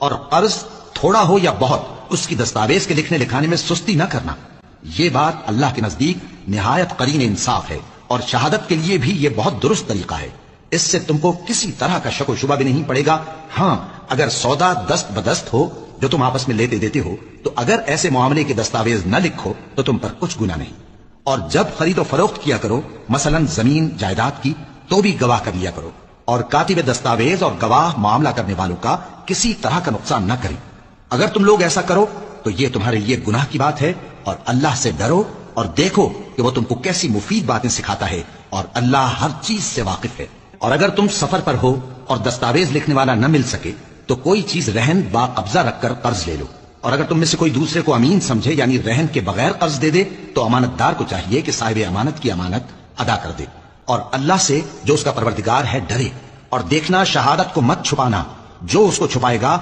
اور قرض تھوڑا ہو یا بہت اس کی دستاویز کے لکھنے لکھانے میں سستی نہ کرنا. یہ بات اللہ کے نزدیک نہایت قرین انصاف ہے اور شہادت کے لیے بھی یہ بہت درست طریقہ ہے. اس سے تم کو کسی طرح کا شک و شبہ بھی نہیں پڑے گا. ہاں اگر سودا دست بدست ہو جو تم آپس میں لیتے دیتے ہو تو اگر ایسے معاملے کے دستاویز نہ لکھو تو تم پر کچھ گناہ نہیں. اور جب خرید و فروخت کیا کرو مثلا زمین جائیداد کی تو بھی گواہ کر لیا کرو اور کاتب دستاویز اور گواہ معاملہ کرنے والوں کا کسی طرح کا نقصان نہ کریں. اگر تم لوگ ایسا کرو تو یہ تمہارے لیے گناہ کی بات ہے اور اللہ سے ڈرو اور دیکھو کہ وہ تم کو کیسی مفید باتیں سکھاتا ہے اور اللہ ہر چیز سے واقف ہے. اور اگر تم سفر پر ہو اور دستاویز لکھنے والا نہ مل سکے تو کوئی چیز رہن با قبضہ رکھ کر قرض لے لو. اور اگر تم میں سے کوئی دوسرے کو امین سمجھے یعنی رہن کے بغیر قرض دے دے تو امانت دار کو چاہیے کہ صاحب امانت کی امانت ادا کر دے اور اللہ سے جو اس کا پروردگار ہے ڈرے. اور دیکھنا شہادت کو مت چھپانا، جو اس کو چھپائے گا